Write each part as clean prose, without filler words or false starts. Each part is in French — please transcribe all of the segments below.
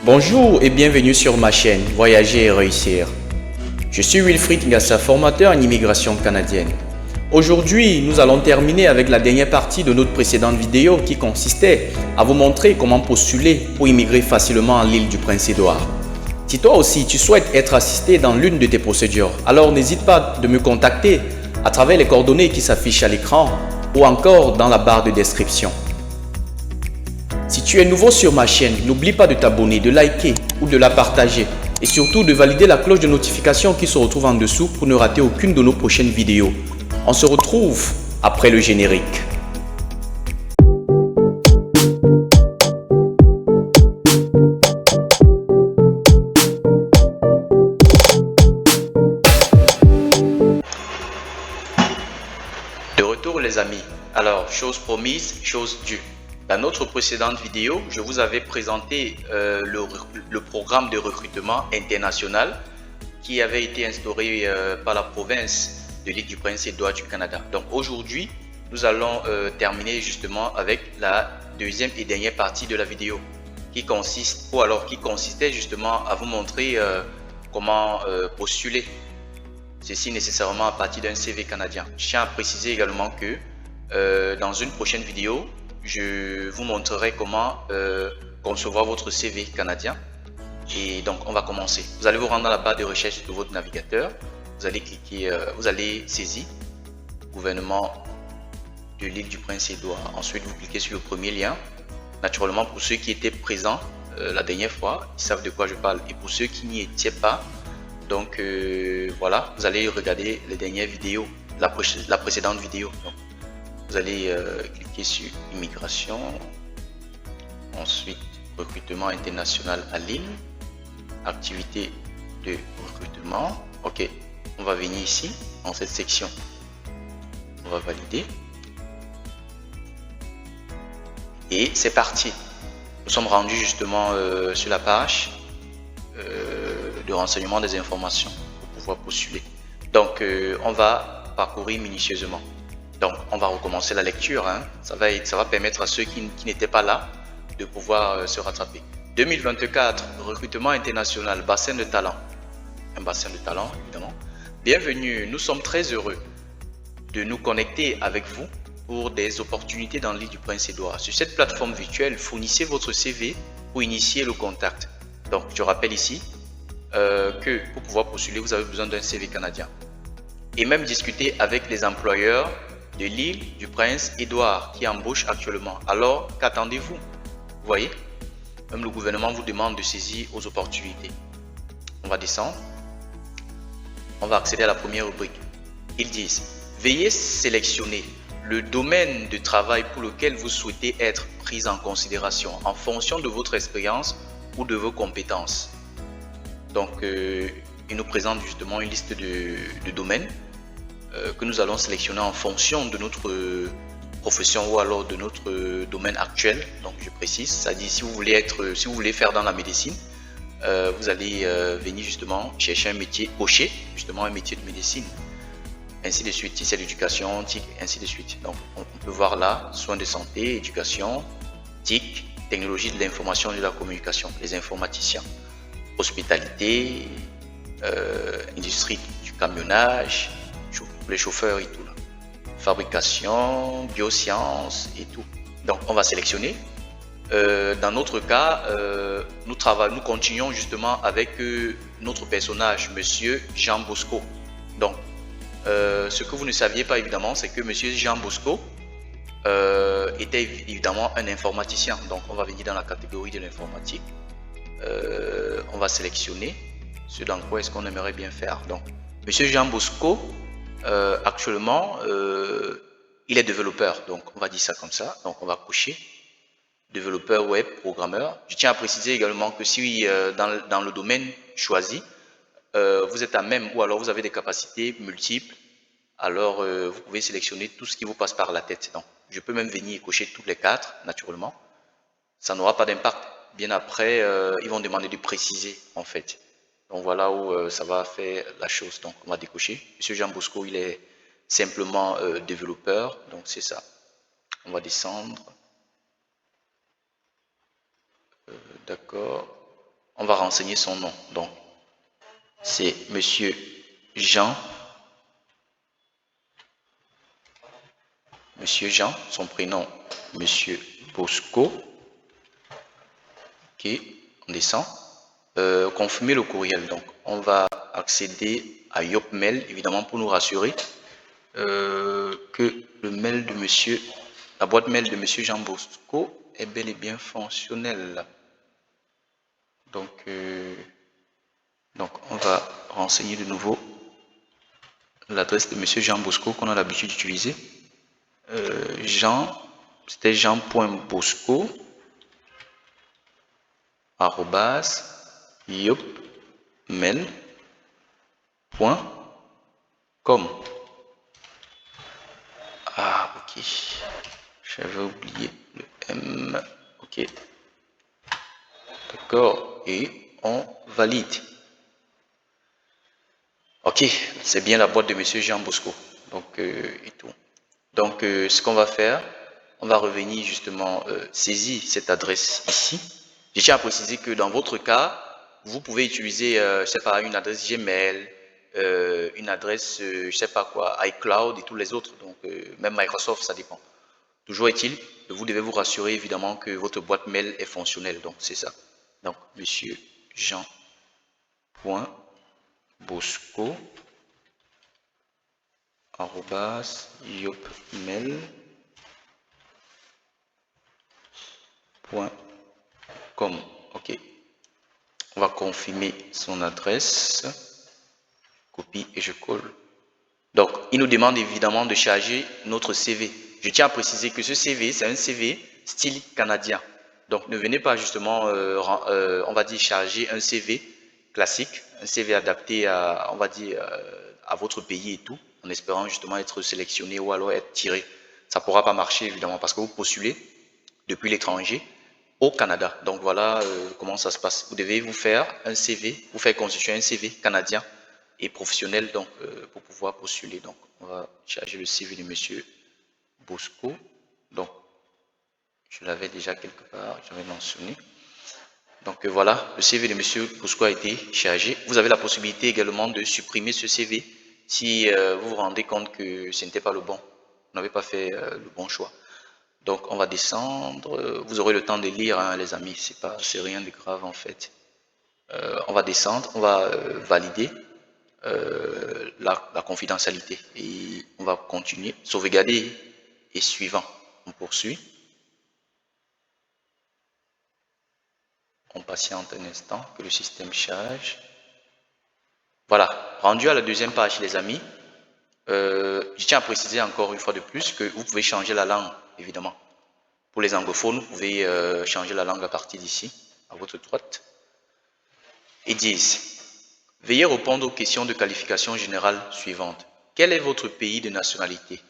Bonjour et bienvenue sur ma chaîne Voyager et réussir. Je suis Wilfried Ngassa, formateur en immigration canadienne. Aujourd'hui, nous allons terminer avec la dernière partie de notre précédente vidéo qui consistait à vous montrer comment postuler pour immigrer facilement à l'île du Prince-Édouard. Si toi aussi tu souhaites être assisté dans l'une de tes procédures, alors n'hésite pas de me contacter à travers les coordonnées qui s'affichent à l'écran ou encore dans la barre de description. Si tu es nouveau sur ma chaîne, n'oublie pas de t'abonner, de liker ou de la partager et surtout de valider la cloche de notification qui se retrouve en dessous pour ne rater aucune de nos prochaines vidéos. On se retrouve après le générique. De retour les amis, alors chose promise, chose due. Dans notre précédente vidéo, je vous avais présenté le programme de recrutement international qui avait été instauré par la province de l'île du Prince-Édouard du Canada. Donc aujourd'hui, nous allons terminer justement avec la deuxième et dernière partie de la vidéo qui consistait justement à vous montrer comment postuler. Ceci nécessairement à partir d'un CV canadien. Je tiens à préciser également que dans une prochaine vidéo, je vous montrerai comment concevoir votre CV canadien. Et donc, on va commencer. Vous allez vous rendre dans la barre de recherche de votre navigateur. Vous allez cliquer, vous allez saisir gouvernement de l'île du Prince-Édouard. Ensuite, vous cliquez sur le premier lien. Naturellement, pour ceux qui étaient présents la dernière fois, ils savent de quoi je parle. Et pour ceux qui n'y étaient pas, donc voilà, vous allez regarder les dernières vidéos, la précédente vidéo. Donc, vous allez cliquer sur immigration, ensuite recrutement international à l'île, activité de recrutement. Ok, on va venir ici dans cette section, on va valider et c'est parti. Nous sommes rendus justement sur la page de renseignement des informations pour pouvoir postuler. Donc on va parcourir minutieusement. Donc on va recommencer la lecture, hein. Ça va permettre à ceux qui n'étaient pas là de pouvoir se rattraper. 2024, recrutement international, bassin de talent. Un bassin de talent évidemment. Bienvenue, nous sommes très heureux de nous connecter avec vous pour des opportunités dans l'île du Prince-Édouard. Sur cette plateforme virtuelle, fournissez votre CV pour initier le contact. Donc je rappelle ici que pour pouvoir postuler, vous avez besoin d'un CV canadien. Et même discuter avec les employeurs de l'île du Prince-Édouard qui embauchent actuellement. Alors, qu'attendez-vous? Vous voyez, même le gouvernement vous demande de saisir aux opportunités. On va descendre. On va accéder à la première rubrique. Ils disent, veuillez sélectionner le domaine de travail pour lequel vous souhaitez être pris en considération en fonction de votre expérience ou de vos compétences. Donc, il nous présente justement une liste de domaines que nous allons sélectionner en fonction de notre profession ou alors de notre domaine actuel. Donc je précise, ça dit si vous voulez faire dans la médecine, vous allez venir justement chercher un métier, cocher justement un métier de médecine, ainsi de suite. Si c'est l'éducation, TIC, ainsi de suite. Donc on peut voir là, soins de santé, éducation, TIC, technologie de l'information et de la communication, les informaticiens, hospitalité, industrie du camionnage, les chauffeurs et tout là. Fabrication, biosciences et tout. Donc on va sélectionner. Dans notre cas, nous continuons justement avec notre personnage, Monsieur Jean Bosco. Donc ce que vous ne saviez pas évidemment, c'est que Monsieur Jean Bosco était évidemment un informaticien. Donc on va venir dans la catégorie de l'informatique. On va sélectionner ce dans quoi est-ce qu'on aimerait bien faire. Donc Monsieur Jean Bosco, actuellement, il est développeur, donc on va dire ça comme ça. Donc on va cocher développeur web, programmeur. Je tiens à préciser également que si dans le domaine choisi, vous êtes à même ou alors vous avez des capacités multiples, alors vous pouvez sélectionner tout ce qui vous passe par la tête. Donc je peux même venir cocher tous les 4 naturellement. Ça n'aura pas d'impact. Bien après, ils vont demander de préciser en fait. Donc voilà où ça va faire la chose. Donc on va décocher. Monsieur Jean Bosco, il est simplement développeur. Donc c'est ça. On va descendre. D'accord. on va renseigner son nom. Donc, c'est Monsieur Jean. Monsieur Jean, son prénom, Monsieur Bosco. Ok, on descend. Confirmer le courriel. Donc, on va accéder à Yopmail, évidemment, pour nous rassurer que le mail de Monsieur, la boîte mail de Monsieur Jean Bosco est bel et bien fonctionnelle. Donc, on va renseigner de nouveau l'adresse de Monsieur Jean Bosco qu'on a l'habitude d'utiliser. C'était jean.bosco @yopmail.com. Ah, ok. J'avais oublié le M. Ok. D'accord. Et on valide. Ok, c'est bien la boîte de Monsieur Jean Bosco. Donc, et tout. Donc, ce qu'on va faire, on va revenir justement saisir cette adresse ici. Je tiens à préciser que dans votre cas, vous pouvez utiliser, je sais pas, une adresse Gmail, une adresse, je sais pas quoi, iCloud et tous les autres. Donc, même Microsoft, ça dépend. Toujours est-il, vous devez vous rassurer évidemment que votre boîte mail est fonctionnelle. Donc, c'est ça. Donc, Monsieur Jean.Bosco @yopmail.com. Ok. On va confirmer son adresse. Copie et je colle. Donc, il nous demande évidemment de charger notre CV. Je tiens à préciser que ce CV, c'est un CV style canadien. Donc, ne venez pas justement, on va dire, charger un CV classique, un CV adapté à, on va dire, à votre pays et tout, en espérant justement être sélectionné ou alors être tiré. Ça ne pourra pas marcher évidemment parce que vous postulez depuis l'étranger au Canada. Donc, voilà comment ça se passe. Vous devez vous faire un CV, vous faire constituer un CV canadien et professionnel donc pour pouvoir postuler. Donc, on va charger le CV de Monsieur Bosco. Donc, je l'avais déjà quelque part, j'avais mentionné. Donc voilà, le CV de Monsieur Bosco a été chargé. Vous avez la possibilité également de supprimer ce CV si vous vous rendez compte que ce n'était pas le bon. Vous n'avez pas fait le bon choix. Donc on va descendre. Vous aurez le temps de lire, hein, les amis. C'est rien de grave en fait. On va descendre, on va valider la confidentialité et on va continuer, sauvegarder et suivant. On poursuit. On patiente un instant que le système charge. Voilà, rendu à la deuxième page les amis, je tiens à préciser encore une fois de plus que vous pouvez changer la langue évidemment. Pour les anglophones, vous pouvez changer la langue à partir d'ici, à votre droite. Ils disent, veuillez répondre aux questions de qualification générale suivantes. Quel est votre pays de nationalité?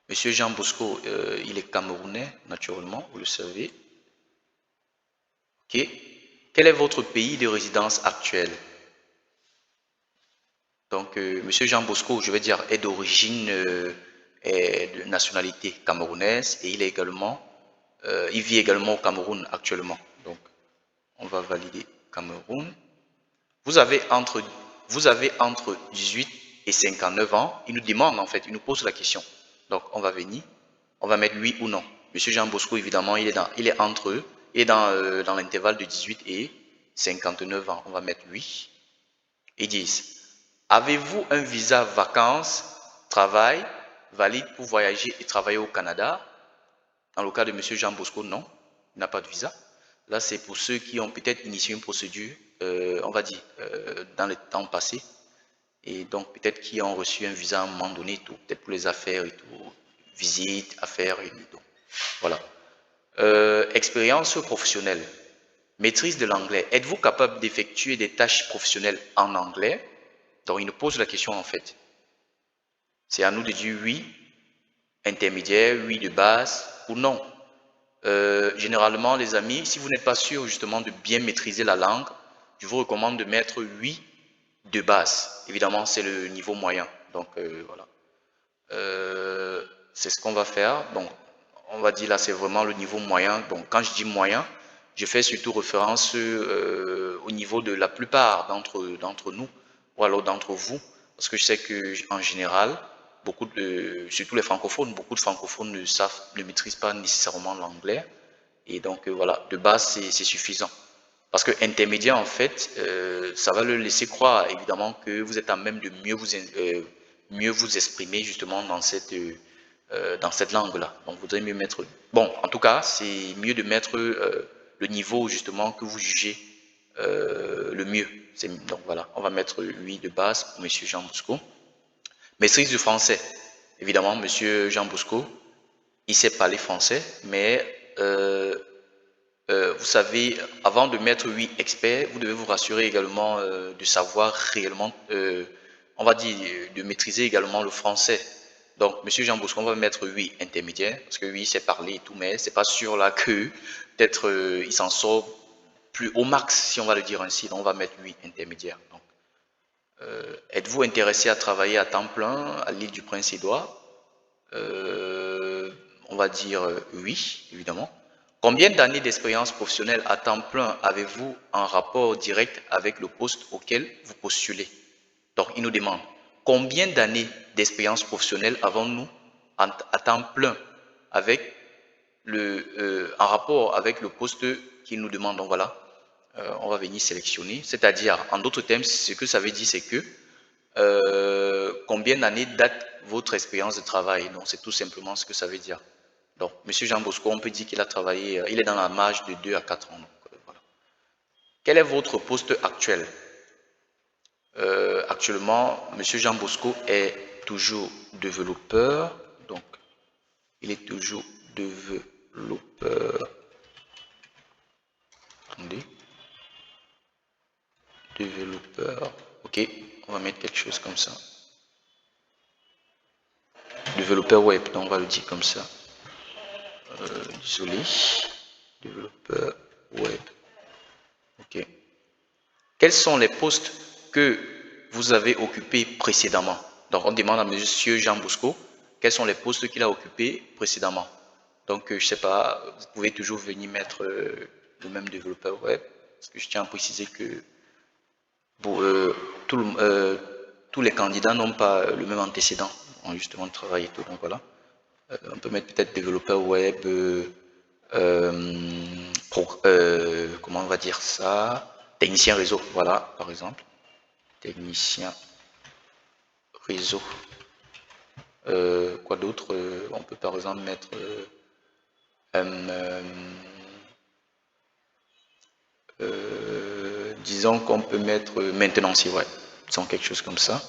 Monsieur Jean Bosco, il est camerounais, naturellement, vous le savez. Ok. Quel est votre pays de résidence actuelle? Donc, Monsieur Jean Bosco, je vais dire, est d'origine et de nationalité camerounaise et il est également, il vit également au Cameroun actuellement. Donc, on va valider Cameroun. Vous avez entre 18 et 59 ans. Il nous demande en fait, il nous pose la question. Donc, on va venir, on va mettre oui ou non. Monsieur Jean Bosco, évidemment, il est entre eux, il est dans l'intervalle de 18 et 59 ans. On va mettre oui. Ils disent, avez-vous un visa vacances, travail, valide pour voyager et travailler au Canada? Dans le cas de Monsieur Jean Bosco, non, il n'a pas de visa. Là, c'est pour ceux qui ont peut-être initié une procédure, on va dire, dans le temps passé, et donc peut-être qui ont reçu un visa à un moment donné, peut-être pour les affaires et tout, visite, affaires et tout. Voilà. Expérience professionnelle. Maîtrise de l'anglais. Êtes-vous capable d'effectuer des tâches professionnelles en anglais? Donc, il nous pose la question en fait. C'est à nous de dire oui, intermédiaire, oui de base ou non. Généralement, les amis, si vous n'êtes pas sûr justement de bien maîtriser la langue, je vous recommande de mettre oui de base. Évidemment, c'est le niveau moyen. Donc, voilà. C'est ce qu'on va faire. Donc, on va dire là, c'est vraiment le niveau moyen. Donc, quand je dis moyen, je fais surtout référence au niveau de la plupart d'entre nous, ou alors d'entre vous, parce que je sais que en général, surtout les francophones, beaucoup de francophones ne maîtrisent pas nécessairement l'anglais, et donc voilà, de base c'est suffisant. Parce que intermédiaire, en fait, ça va le laisser croire évidemment que vous êtes à même de mieux vous exprimer justement dans cette langue-là. Donc, vous devez mieux mettre. Bon, en tout cas, c'est mieux de mettre le niveau justement que vous jugez le mieux. Donc voilà, on va mettre 8 de base pour Monsieur Jean Bosco. Maîtrise du français. Évidemment, Monsieur Jean Bosco, il sait parler français, mais vous savez, avant de mettre 8 experts, vous devez vous rassurer également de savoir réellement, on va dire, de maîtriser également le français. Donc, Monsieur Jean Bosco, on va mettre 8 intermédiaires, parce que 8 c'est parler et tout, mais c'est pas sûr là que peut-être il s'en sort plus au max, si on va le dire ainsi. Donc, on va mettre 8 intermédiaires. Donc, êtes-vous intéressé à travailler à temps plein à l'île du Prince-Édouard? On va dire oui, évidemment. Combien d'années d'expérience professionnelle à temps plein avez-vous en rapport direct avec le poste auquel vous postulez? Donc, il nous demande combien d'années d'expérience professionnelle avons-nous à temps plein avec en rapport avec le poste qu'il nous demande. Donc, voilà, on va venir sélectionner. C'est-à-dire, en d'autres termes, ce que ça veut dire, c'est que combien d'années date votre expérience de travail. Donc, c'est tout simplement ce que ça veut dire. Donc, Monsieur Jean Bosco, on peut dire qu'il a travaillé, il est dans la marge de 2 à 4 ans. Donc, voilà. Quel est votre poste actuel? Actuellement, Monsieur Jean Bosco est toujours développeur. Donc, il est toujours développeur. Attendez. Développeur. Ok, on va mettre quelque chose comme ça. Développeur web, donc on va le dire comme ça. Désolé. Développeur web. Ok. Quels sont les postes que vous avez occupés précédemment? Donc, on demande à Monsieur Jean Bosco quels sont les postes qu'il a occupés précédemment. Donc, je ne sais pas, vous pouvez toujours venir mettre le même développeur web, parce que je tiens à préciser que pour, tous les candidats n'ont pas le même antécédent en justement de travail et tout. Donc, voilà. On peut mettre peut-être développeur web, comment on va dire ça? Technicien réseau, voilà, par exemple. Technicien réseau. Quoi d'autre? On peut par exemple mettre disons qu'on peut mettre maintenancier, ouais. Disons quelque chose comme ça.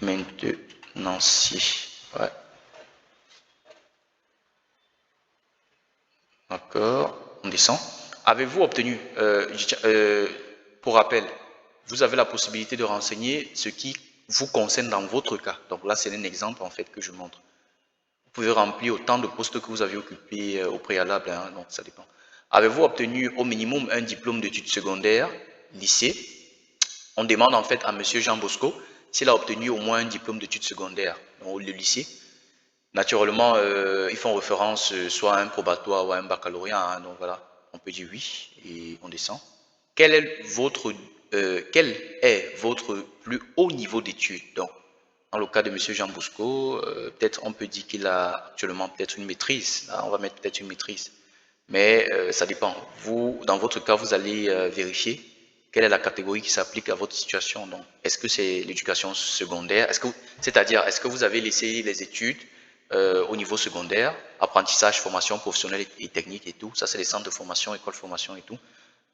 Maintenancier, ouais. D'accord, on descend. Avez-vous obtenu, pour rappel, vous avez la possibilité de renseigner ce qui vous concerne dans votre cas. Donc là, c'est un exemple en fait que je montre. Vous pouvez remplir autant de postes que vous avez occupés au préalable, hein, donc ça dépend. Avez-vous obtenu au minimum un diplôme d'études secondaires, lycée? On demande en fait à Monsieur Jean Bosco s'il a obtenu au moins un diplôme d'études secondaires, donc le lycée. Naturellement, ils font référence soit à un probatoire ou à un baccalauréat, hein, donc voilà, on peut dire oui et on descend. Quel est votre plus haut niveau d'études? Donc, dans le cas de Monsieur Jean Bosco, peut-être on peut dire qu'il a actuellement peut-être une maîtrise. Là, on va mettre peut-être une maîtrise. Mais ça dépend. Vous, dans votre cas, vous allez vérifier quelle est la catégorie qui s'applique à votre situation. Donc, est-ce que c'est l'éducation secondaire? C'est-à-dire, est-ce que vous avez laissé les études au niveau secondaire, apprentissage, formation professionnelle et technique et tout? Ça, c'est les centres de formation, école de formation et tout.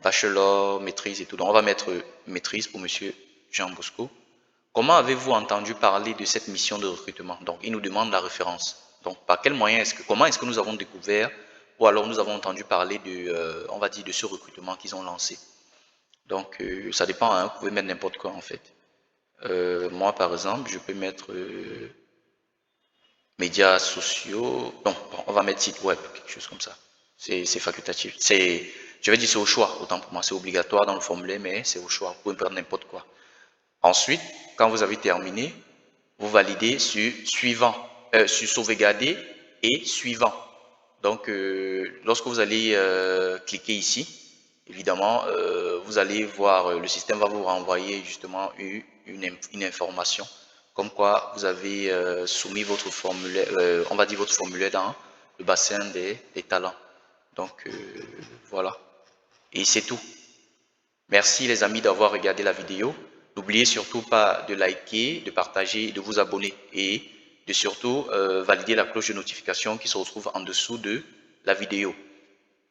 Bachelor, maîtrise et tout. Donc, on va mettre maîtrise pour Monsieur Jean Bosco. Comment avez-vous entendu parler de cette mission de recrutement? Donc, il nous demande la référence. Donc, par quel moyen comment est-ce que nous avons découvert ou alors nous avons entendu parler de, on va dire, de ce recrutement qu'ils ont lancé? Donc, ça dépend, hein, vous pouvez mettre n'importe quoi en fait. Moi, par exemple, je peux mettre médias sociaux. Non, on va mettre site web, quelque chose comme ça. C'est facultatif. Je vais dire c'est au choix, autant pour moi. C'est obligatoire dans le formulaire, mais c'est au choix. Vous pouvez prendre n'importe quoi. Ensuite, quand vous avez terminé, vous validez sur suivant, sur sauvegarder et suivant. Donc, lorsque vous allez cliquer ici, évidemment, vous allez voir, le système va vous renvoyer justement une information comme quoi vous avez soumis votre formulaire, on va dire votre formulaire dans le bassin des talents. Donc, voilà. Et c'est tout. Merci les amis d'avoir regardé la vidéo. N'oubliez surtout pas de liker, de partager, de vous abonner et de surtout valider la cloche de notification qui se retrouve en dessous de la vidéo.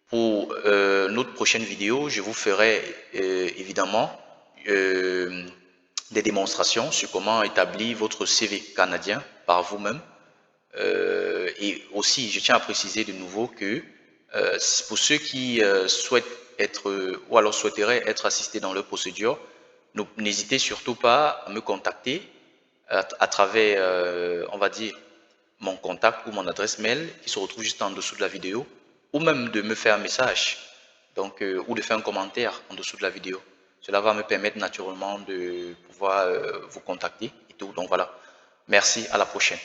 Pour notre prochaine vidéo, je vous ferai évidemment des démonstrations sur comment établir votre CV canadien par vous-même. Et aussi, je tiens à préciser de nouveau que pour ceux qui souhaitent être ou alors souhaiteraient être assistés dans leur procédure, n'hésitez surtout pas à me contacter à travers, on va dire, mon contact ou mon adresse mail qui se retrouve juste en dessous de la vidéo, ou même de me faire un message, donc, ou de faire un commentaire en dessous de la vidéo. Cela va me permettre naturellement de pouvoir vous contacter et tout. Donc voilà. Merci, à la prochaine.